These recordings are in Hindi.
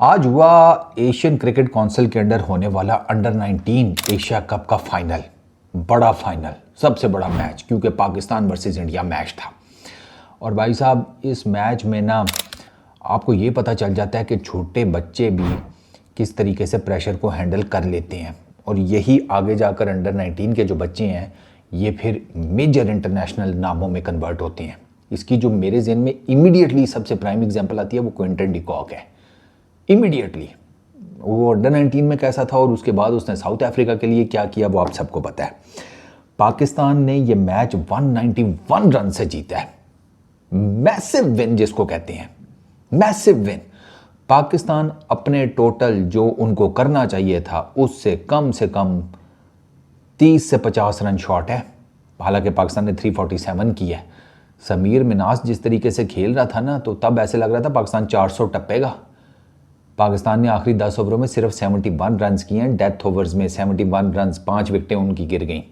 आज हुआ एशियन क्रिकेट काउंसिल के अंडर होने वाला अंडर 19 एशिया कप का फाइनल। बड़ा फाइनल, सबसे बड़ा मैच, क्योंकि पाकिस्तान वर्सेस इंडिया मैच था। और भाई साहब, इस मैच में ना आपको ये पता चल जाता है कि छोटे बच्चे भी किस तरीके से प्रेशर को हैंडल कर लेते हैं, और यही आगे जाकर अंडर 19 के जो बच्चे हैं ये फिर मेजर इंटरनेशनल नामों में कन्वर्ट होते हैं। इसकी जो मेरे जहन में इमीडिएटली सबसे प्राइम एग्जांपल आती है वो क्विंटन डिकॉक है। इमीडिएटली वो अंडर 19 में कैसा था और उसके बाद उसने साउथ अफ्रीका के लिए क्या किया वो आप सबको पता है। पाकिस्तान ने ये मैच 191 रन से जीता है। मैसिव विन जिसको कहते हैं, मैसिव विन। पाकिस्तान अपने टोटल जो उनको करना चाहिए था उससे कम 30 से 50 रन शॉर्ट है। हालांकि पाकिस्तान ने 347 की है। समीर मिनास जिस तरीके से खेल रहा था ना, तो तब ऐसे लग रहा था पाकिस्तान 400 टप्पेगा। पाकिस्तान ने आखिरी 10 ओवरों में सिर्फ 71 रन किए हैं। डेथ ओवर्स में 71 रन, 5 विकेटें उनकी गिर गई।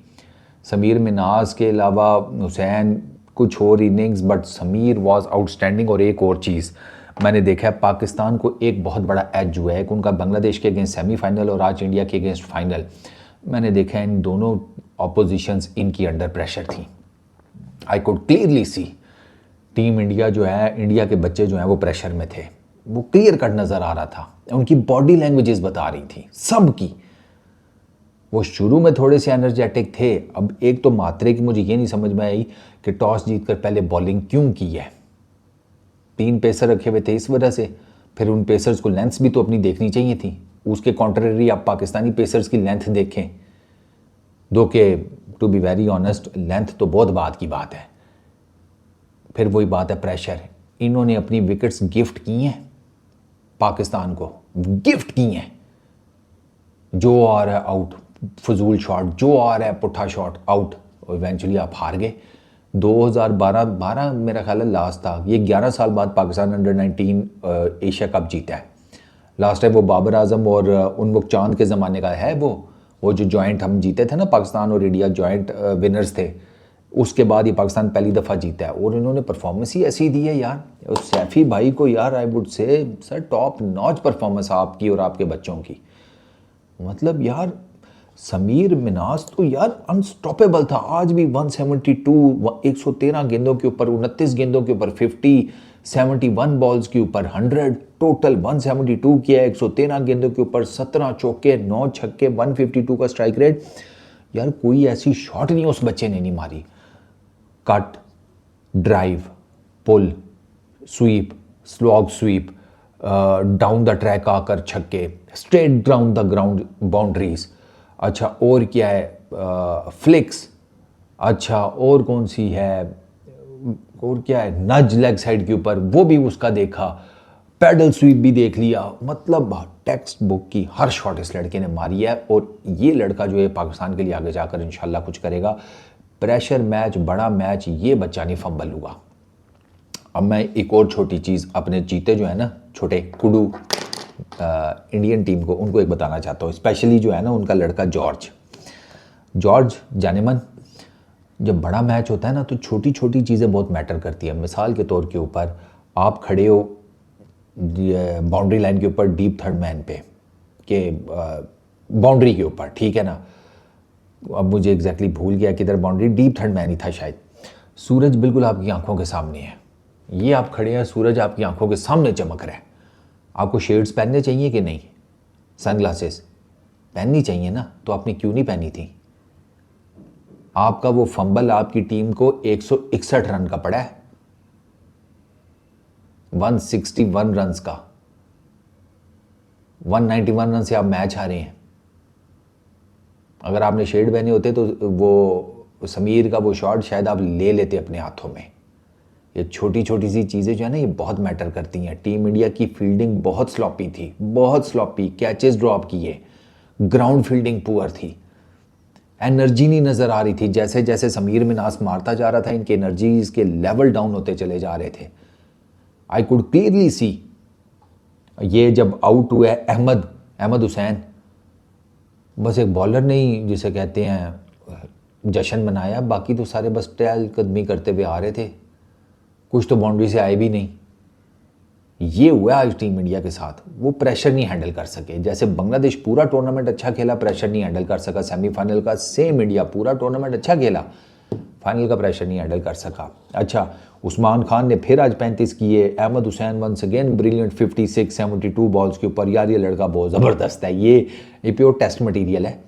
समीर मिनास के अलावा हुसैन कुछ और innings, but Sameer was outstanding. और एक और चीज़ मैंने देखा है, पाकिस्तान को एक बहुत बड़ा एज हुआ है। एक उनका बांग्लादेश के अगेंस्ट सेमीफाइनल और आज इंडिया के अगेंस्ट फाइनल। मैंने देखा है इन दोनों ऑपोजिशंस इनकी अंडर प्रेशर थी। I could clearly see team India जो है, इंडिया के बच्चे जो हैं वो प्रेशर में थे। वो क्लियर कट नज़र आ रहा था। उनकी बॉडी लैंग्वेजेस बता रही थी सबकी। वो शुरू में थोड़े से एनर्जेटिक थे। अब एक तो मात्रे की मुझे ये नहीं समझ में आई कि टॉस जीतकर पहले बॉलिंग क्यों की है। 3 पेसर रखे हुए थे इस वजह से। फिर उन पेसर्स को लेंथ्स भी तो अपनी देखनी चाहिए थी। उसके कॉन्ट्रेरी आप पाकिस्तानी पेसर्स की लेंथ देखें, दो के to be very honest length तो बहुत बात की बात है। फिर वही बात है प्रेशर। इन्होंने अपनी विकेट्स गिफ्ट की हैं पाकिस्तान को, गिफ्ट की हैं। जो आ रहा है आउट, फजूल शॉट, जो आ रहा है पुट्ठा शॉट आउट। और इवेंचुअली आप हार गए। 2012 मेरा ख्याल है लास्ट था। ये 11 साल बाद पाकिस्तान अंडर 19 एशिया कप जीता है। लास्ट टाइम वो बाबर आजम और उनमुख चांद के ज़माने का है। वो जो जॉइंट हम जीते थे ना, पाकिस्तान और इंडिया जॉइंट विनर्स थे। उसके बाद ये पाकिस्तान पहली दफ़ा जीता है और इन्होंने परफॉर्मेंस ही ऐसी दी है यार। उस सैफ़ी भाई को यार, I would say sir top notch performance आपकी और आपके बच्चों की। मतलब यार समीर मिनास तो यार अनस्टॉपेबल था। आज भी 172, 113 गेंदों के ऊपर, 29 गेंदों के ऊपर 50, 71 बॉल्स के ऊपर 100, टोटल 172 किया। 113 गेंदों के ऊपर 17 चौके, 9 छक्के, 152 का स्ट्राइक रेट। यार कोई ऐसी शॉट नहीं उस बच्चे ने नहीं मारी। Cut, drive, pull, sweep, slog sweep, down the track आकर छक्के, straight down the ground boundaries. अच्छा और क्या है, फ्लिक्स। अच्छा और कौन सी है, और क्या है, नज लेग साइड के ऊपर, वो भी उसका देखा। पैडल स्वीप भी देख लिया। मतलब टेक्स्ट बुक की हर शॉट इस लड़के ने मारी है। और ये लड़का जो है पाकिस्तान के लिए आगे जाकर इंशाल्लाह कुछ करेगा। प्रेशर मैच, बड़ा मैच, ये बच्चा नहीं फंबल हुआ। अब मैं एक और छोटी चीज़ अपने चीते जो है ना, छोटे कुडू इंडियन टीम को, उनको एक बताना चाहता हूँ। स्पेशली जो है ना उनका लड़का जॉर्ज जानेमन। जब बड़ा मैच होता है ना तो छोटी छोटी चीज़ें बहुत मैटर करती है। मिसाल के तौर के ऊपर आप खड़े हो बाउंड्री लाइन के ऊपर डीप थर्ड मैन पे के बाउंड्री के ऊपर, ठीक है ना। अब मुझे एग्जैक्टली भूल गया किधर बाउंड्री, डीप थर्ड मैन ही था शायद। सूरज बिल्कुल आपकी आंखों के सामने है। ये आप खड़े हैं, सूरज आपकी आंखों के सामने चमक रहा है। आपको शेड्स पहनने चाहिए कि नहीं, सनग्लासेस पहननी चाहिए ना, तो आपने क्यों नहीं पहनी थी। आपका वो फंबल आपकी टीम को 161 रन का पड़ा है, 161 रन का। 191 रन से आप मैच हारे हैं। अगर आपने शेड पहने होते तो वो समीर का वो शॉट शायद आप ले लेते अपने हाथों में। ये छोटी छोटी सी चीज़ें जो है ना, ये बहुत मैटर करती हैं। टीम इंडिया की फील्डिंग बहुत स्लॉपी थी, बहुत स्लॉपी। कैचेस ड्रॉप किए, ग्राउंड फील्डिंग पुअर थी, एनर्जी नहीं नज़र आ रही थी। जैसे जैसे समीर मिनास मारता जा रहा था, इनके एनर्जीज के लेवल डाउन होते चले जा रहे थे। I could clearly see. ये जब आउट हुए अहमद हुसैन, बस एक बॉलर नहीं जिसे कहते हैं जश्न मनाया, बाकी तो सारे बस टहल कदमी करते हुए आ रहे थे। कुछ तो बाउंड्री से आए भी नहीं। ये हुआ आज टीम इंडिया के साथ, वो प्रेशर नहीं हैंडल कर सके। जैसे बांग्लादेश पूरा टूर्नामेंट अच्छा खेला, प्रेशर नहीं हैंडल कर सका सेमीफाइनल का, सेम इंडिया पूरा टूर्नामेंट अच्छा खेला, फाइनल का प्रेशर नहीं हैंडल कर सका। अच्छा, उस्मान खान ने फिर आज 35 किए, Ahmed Hussain once again brilliant 56 72 balls के ऊपर। यार ये लड़का बहुत ज़बरदस्त है, ये प्योर टेस्ट मटीरियल है,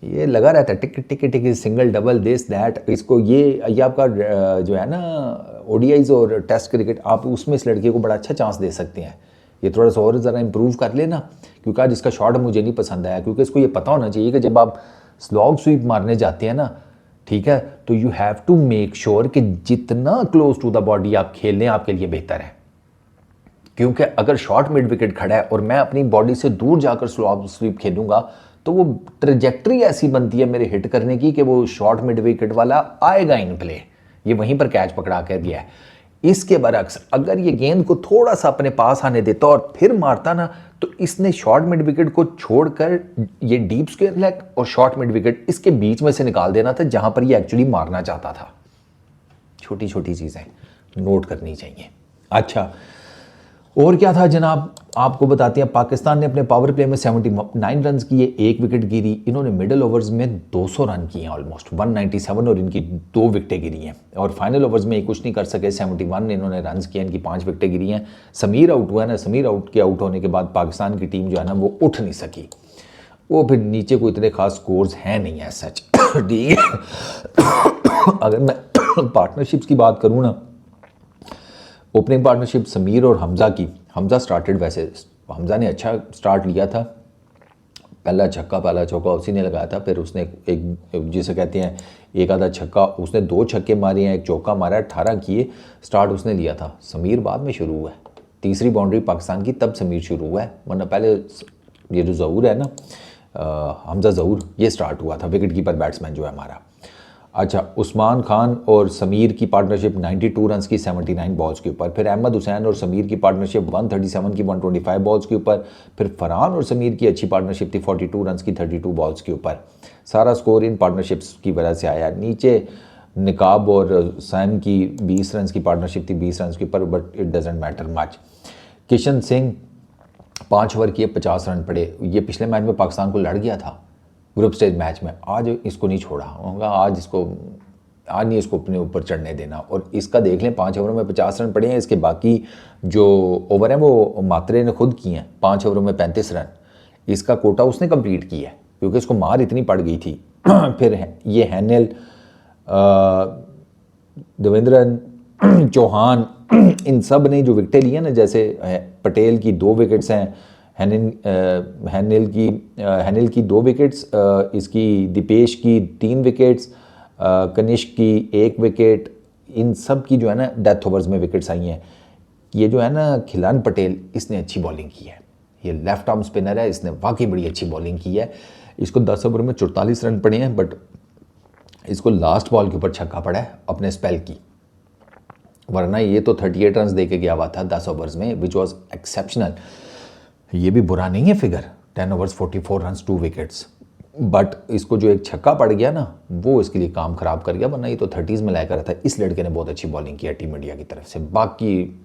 ये लगा रहता है टिक टिक टिक सिंगल डबल दिस दैट। इसको ये आपका जो है ना ओडीआईज और टेस्ट क्रिकेट, आप उसमें इस लड़के को बड़ा अच्छा चांस दे सकते हैं। ये थोड़ा सा और ज़रा इंप्रूव कर लेना, क्योंकि आज इसका शॉट मुझे नहीं पसंद आया, क्योंकि इसको ये पता होना चाहिए कि जब आप स्लॉग स्वीप मारने जाते हैं ना, ठीक है, तो you have to make sure कि जितना क्लोज टू द बॉडी आप खेल लें आपके लिए बेहतर है। क्योंकि अगर शॉर्ट मिड विकेट खड़ा है और मैं अपनी बॉडी से दूर जाकर स्लॉग स्वीप खेलूंगा तो वो ट्रेजेक्ट्री ऐसी बनती है मेरे हिट करने की कि वो शॉर्ट मिड विकेट वाला आएगा इन प्ले, ये वहीं पर कैच पकड़ा कर दिया है। इसके बरक्स अगर ये गेंद को थोड़ा सा अपने पास आने देता और फिर मारता ना, तो इसने शॉर्ट मिड विकेट को छोड़कर ये डीप स्क्वायर लेग और शॉर्ट मिड विकेट इसके बीच में से निकाल देना था, जहां पर ये एक्चुअली मारना चाहता था। छोटी छोटी चीजें नोट करनी चाहिए। अच्छा, और क्या था जनाब, आपको बताते हैं, पाकिस्तान ने अपने पावर प्ले में 79 रन किए, 1 विकेट गिरी। इन्होंने मिडिल ओवर्स में 200 रन किए हैं, ऑलमोस्ट 197, और इनकी 2 विकेटें गिरी हैं। और फाइनल ओवर्स में ये कुछ नहीं कर सके, 71 इन्होंने रन किए, इनकी 5 विकेटें गिरी हैं। समीर आउट हुआ है ना, समीर आउट होने के बाद पाकिस्तान की टीम जो है ना वो उठ नहीं सकी। वो फिर नीचे कोई इतने खास स्कोर्स हैं नहीं है सच। ठीक है, अगर मैं पार्टनरशिप्स की बात करूँ ना, ओपनिंग पार्टनरशिप समीर और हमज़ा की, हमज़ा स्टार्टेड, वैसे हमज़ा ने अच्छा स्टार्ट लिया था, पहला छक्का पहला चौका उसी ने लगाया था। फिर उसने एक जिसे कहते हैं एक आधा छक्का, उसने 2 छक्के मारे हैं, एक चौका मारा, 18 किए, स्टार्ट उसने लिया था। समीर बाद में शुरू हुआ है, तीसरी बाउंड्री पाकिस्तान की तब समीर शुरू हुआ है, वरना पहले ये जो ज़हूर है ना, हमज़ा ज़हूर, ये स्टार्ट हुआ था, विकेट कीपर बैट्समैन जो है हमारा। अच्छा, उस्मान खान और समीर की पार्टनरशिप 92 रन की 79 बॉल्स के ऊपर। फिर अहमद हुसैन और समीर की पार्टनरशिप 137 की 125 बॉल्स के ऊपर। फिर फरहान और समीर की अच्छी पार्टनरशिप थी 42 रन की 32 बॉल्स के ऊपर। सारा स्कोर इन पार्टनरशिप्स की वजह से आया। नीचे निकाब और सैम की 20 रन की पार्टनरशिप थी 20 रन के ऊपर, but it doesn't matter much. Kishan Singh 5 over किए, 50 रन पड़े। ये पिछले मैच में पाकिस्तान को लड़ गया था ग्रुप स्टेज मैच में, आज इसको नहीं छोड़ा होगा, आज नहीं इसको अपने ऊपर चढ़ने देना। और इसका देख लें, 5 ओवरों में 50 रन पड़े हैं। इसके बाकी जो ओवर हैं वो मात्रे ने खुद किए हैं, 5 ओवरों में 35 रन। इसका कोटा उसने कंप्लीट किया है, क्योंकि इसको मार इतनी पड़ गई थी। फिर ये हैनल, देवेंद्रन चौहान, इन सब ने जो विकेटें ली हैं ना, जैसे पटेल की 2 विकेट्स हैं, हैनिल की 2 विकेट्स, इसकी दीपेश की 3 विकेट्स, कनिष्क की 1 विकेट, इन सब की जो है ना डेथ ओवर्स में विकेट्स आई हैं। ये जो है ना खिलान पटेल, इसने अच्छी बॉलिंग की है, ये लेफ्ट आर्म स्पिनर है, इसने वाकई बड़ी अच्छी बॉलिंग की है। इसको 10 ओवर में 44 रन पड़े हैं, बट इसको लास्ट बॉल के ऊपर छक्का पड़ा है अपने स्पेल की, वरना ये तो 38 रन दे के गया हुआ था 10 ओवर्स में, विच वॉज एक्सेप्शनल। ये भी बुरा नहीं है figure, 10 overs 44 run 2 wickets, but इसको जो एक छक्का पड़ गया ना, वो इसके लिए काम खराब कर गया, वरना ये तो 30s में लाया करा था। इस लड़के ने बहुत अच्छी बॉलिंग की है टीम इंडिया की तरफ से, बाकी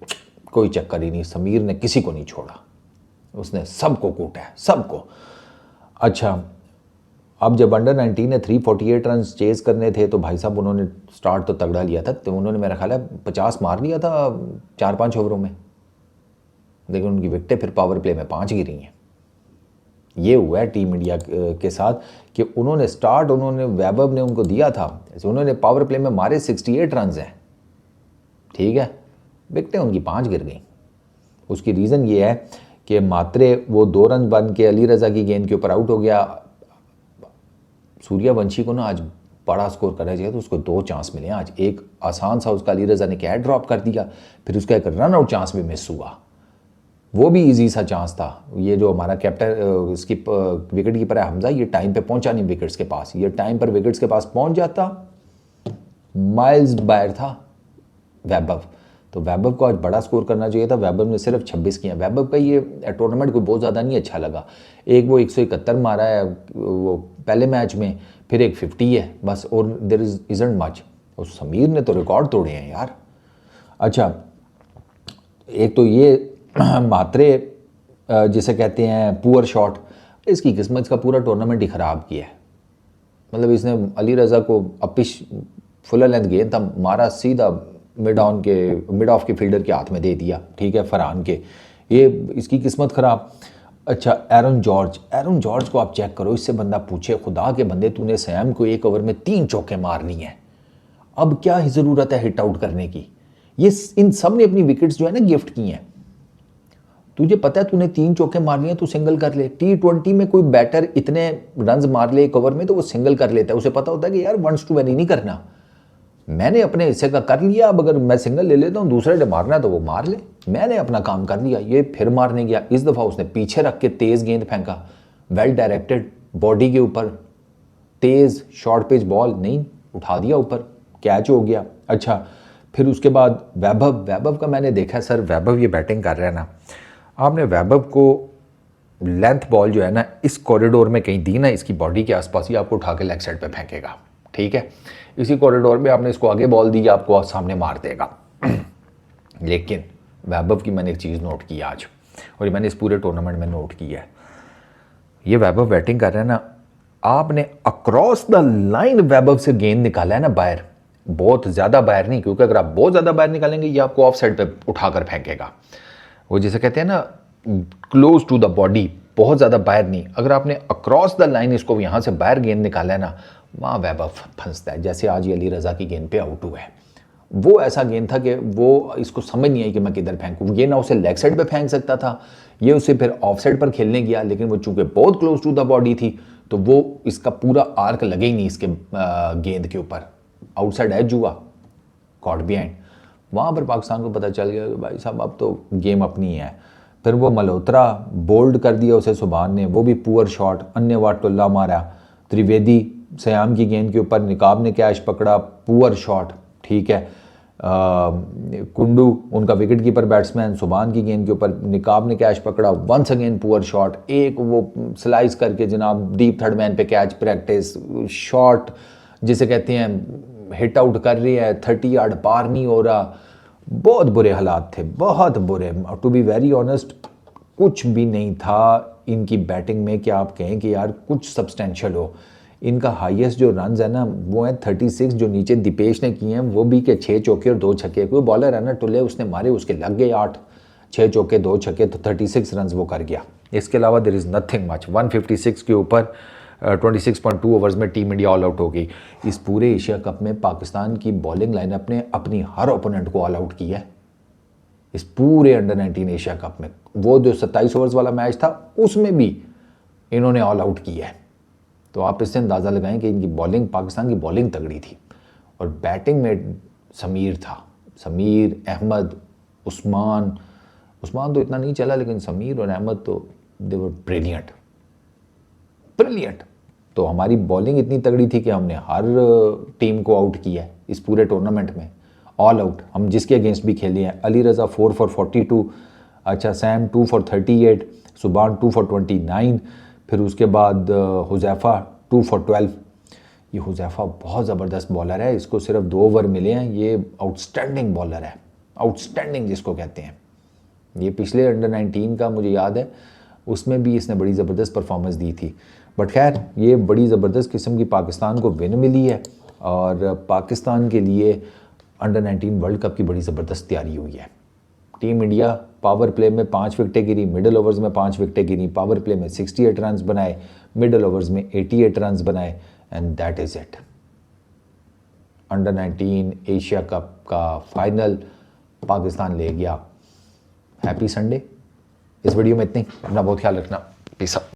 कोई चक्कर ही नहीं। समीर ने किसी को नहीं छोड़ा, उसने सबको कूटा है, सबको। अच्छा, अब जब अंडर 19 ने 348 रन चेज करने थे, तो भाई साहब उन्होंने स्टार्ट तो तगड़ा लिया था, तो उन्होंने मेरा ख्याल है 50 मार लिया था 4-5 ओवरों में, लेकिन उनकी विकेटें फिर पावर प्ले में 5 गिरी हैं। ये हुआ है टीम इंडिया के साथ कि उन्होंने वैभव ने उनको दिया था, उन्होंने पावर प्ले में मारे 68 रन हैं, ठीक है, विकेटें उनकी 5 गिर गई। उसकी रीज़न ये है कि मात्रे वो 2 रन बन के अली रज़ा की गेंद के ऊपर आउट हो गया। सूर्यवंशी को ना आज बड़ा स्कोर करना चाहिए, तो उसको 2 चांस मिले आज। एक आसान सा उसका अली रज़ा ने कैच ड्रॉप कर दिया, फिर उसका एक रन आउट चांस भी मिस हुआ, वो भी इजी सा चांस था। ये जो हमारा कैप्टन इसकी विकेट कीपर है हमज़ा, ये टाइम पे पहुंचा नहीं विकेट्स के पास, ये टाइम पर विकेट्स के पास पहुंच जाता, माइल्स बाहर था वैभव, तो वैभव को आज बड़ा स्कोर करना चाहिए था। वैभव ने सिर्फ 26 किया। वैभव का ये टूर्नामेंट को बहुत ज़्यादा नहीं अच्छा लगा। एक वो 171 मारा है वो पहले मैच में, फिर एक 50 है बस, और देयर इजंट मच। और समीर ने तो रिकॉर्ड तोड़े हैं यार। अच्छा, एक तो ये मात्रे जिसे कहते हैं पुअर शॉट, इसकी किस्मत का पूरा टूर्नामेंट ही ख़राब किया है। मतलब इसने अली रज़ा को अपिश फुल लेंथ गेंद था, मारा सीधा मिड ऑफ के फील्डर के हाथ में दे दिया, ठीक है, फरहान के, ये इसकी किस्मत ख़राब। अच्छा एरन जॉर्ज को आप चेक करो, इससे बंदा पूछे खुदा के बंदे तूने सैम को 1 ओवर में 3 चौके मारनी है, अब क्या ज़रूरत है हिट आउट करने की। ये इन सब ने अपनी विकेट्स जो है ना गिफ्ट की हैं। तुझे पता है तूने 3 चौके मारनी है, तू सिंगल कर ले। T20 में कोई बैटर इतने रन्स मार ले 1 ओवर में तो वो सिंगल कर लेता है, उसे पता होता है कि यार 1 to 1 नहीं करना, मैंने अपने हिस्से का कर लिया, अब अगर मैं सिंगल ले लेता हूँ दूसरे ने मारना है तो वो मार ले, मैंने अपना काम कर लिया। ये फिर मारने गया, इस दफ़ा उसने पीछे रख के तेज़ गेंद फेंका, वेल डायरेक्टेड, बॉडी के ऊपर तेज़ शॉर्ट पिच बॉल, नहीं उठा दिया ऊपर, कैच हो गया। अच्छा फिर उसके बाद वैभव का मैंने देखा सर, वैभव ये बैटिंग कर रहा है ना, आपने वैभव को लेंथ बॉल जो है ना इस कॉरिडोर में कहीं दी ना, इसकी बॉडी के आसपास ही आपको उठा के लेग साइड पे फेंकेगा, ठीक है। इसी कॉरिडोर में आपने इसको आगे बॉल दी, आपको सामने मार देगा। लेकिन वैभव की मैंने एक चीज़ नोट की आज, और ये मैंने इस पूरे टूर्नामेंट में नोट की है, ये वैभव बैटिंग कर रहा है ना, आपने अक्रॉस द लाइन वैभव से गेंद निकाला है ना बाहर, बहुत ज़्यादा बाहर नहीं, क्योंकि अगर आप बहुत ज़्यादा बाहर निकालेंगे ये आपको ऑफ साइड पर उठाकर फेंकेगा। वो जिसे कहते हैं ना क्लोज टू द बॉडी, बहुत ज़्यादा बाहर नहीं। अगर आपने अक्रॉस द लाइन इसको यहाँ से बाहर गेंद निकाला है ना, वहाँ वैभव फंसता है। जैसे आज ये अली रज़ा की गेंद पे आउट हुआ है, वो ऐसा गेंद था कि वो इसको समझ नहीं आई कि मैं किधर फेंकूँ। ये ना उसे लेग साइड पे फेंक सकता था, ये उसे फिर ऑफ साइड पर खेलने गया, लेकिन वो चूँकि बहुत क्लोज टू द बॉडी थी तो वो इसका पूरा आर्क लगे ही नहीं इसके गेंद के ऊपर, आउटसाइड एज हुआ, कॉट बिहाइंड। वहाँ पर पाकिस्तान को पता चल गया कि भाई साहब अब तो गेम अपनी है। फिर वो मल्होत्रा बोल्ड कर दिया उसे सुभान ने, वो भी पुअर शॉट, अन्य वाटुल्ला मारा, त्रिवेदी सयाम की गेंद के ऊपर निकाब ने कैच पकड़ा, पुअर शॉट, ठीक है। कुंडू उनका विकेट कीपर बैट्समैन, सुभान की गेंद के ऊपर निकाब ने कैच पकड़ा, वंस अगेन पुअर शॉट, एक वो स्लाइस करके जनाब डीप थर्ड मैन पे कैच, प्रैक्टिस शॉट जिसे कहते हैं हिट आउट कर रही है, 30 यार्ड पार नहीं हो रहा। बहुत बुरे हालात थे, बहुत बुरे। टू बी वेरी ऑनेस्ट कुछ भी नहीं था इनकी बैटिंग में कि आप कहें कि यार कुछ सब्सटेंशियल हो। इनका हाईएस्ट जो रन्स है ना वो है 36, जो नीचे दीपेश ने किए हैं वो भी के 6 चौके और 2 छक्के। कोई बॉलर है ना टुल्ले, उसने मारे, उसके लग गए 8, 6 चौके 2 छक्के, तो 36 रन्स वो कर गया। इसके अलावा देयर इज़ नथिंग मच। 156 के ऊपर 26.2 ओवर्स में टीम इंडिया ऑल आउट हो गई। इस पूरे एशिया कप में पाकिस्तान की बॉलिंग लाइनअप ने अपनी हर ओपोनेंट को ऑल आउट किया है इस पूरे अंडर 19 एशिया कप में। वो जो 27 ओवर्स वाला मैच था उसमें भी इन्होंने ऑल आउट किया है। तो आप इससे अंदाज़ा लगाएं कि इनकी बॉलिंग, पाकिस्तान की बॉलिंग तगड़ी थी। और बैटिंग में समीर था, समीर, अहमद, उस्मान तो इतना नहीं चला, लेकिन समीर और अहमद तो दे वर ब्रिलियंट। तो हमारी बॉलिंग इतनी तगड़ी थी कि हमने हर टीम को आउट किया है इस पूरे टूर्नामेंट में, ऑल आउट। हम जिसके अगेंस्ट भी खेले हैं, अली रज़ा 4 for 42, अच्छा सैम 2 for 38, सुभान 2 for 29, फिर उसके बाद हुज़ैफ़ा 2 for 12। ये हुज़ैफ़ा बहुत ज़बरदस्त बॉलर है, इसको सिर्फ 2 ओवर मिले हैं। ये आउटस्टैंडिंग बॉलर है, आउटस्टैंडिंग जिसको कहते हैं। ये पिछले अंडर 19 का मुझे याद है, उसमें भी इसने बड़ी ज़बरदस्त परफॉर्मेंस दी थी। बट खैर ये बड़ी ज़बरदस्त किस्म की पाकिस्तान को विन मिली है, और पाकिस्तान के लिए अंडर 19 वर्ल्ड कप की बड़ी ज़बरदस्त तैयारी हुई है। टीम इंडिया पावर प्ले में 5 विकेटें गिरी, मिडल ओवर्स में 5 विकेटें गिरी, पावर प्ले में 68 रन्स बनाए, मिडल ओवर्स में 88 रन्स बनाए, and that is it. Under 19 Asia cup का फाइनल पाकिस्तान ले गया। Happy Sunday. इस वीडियो में इतनी, अपना बहुत ख्याल रखना। Peace out.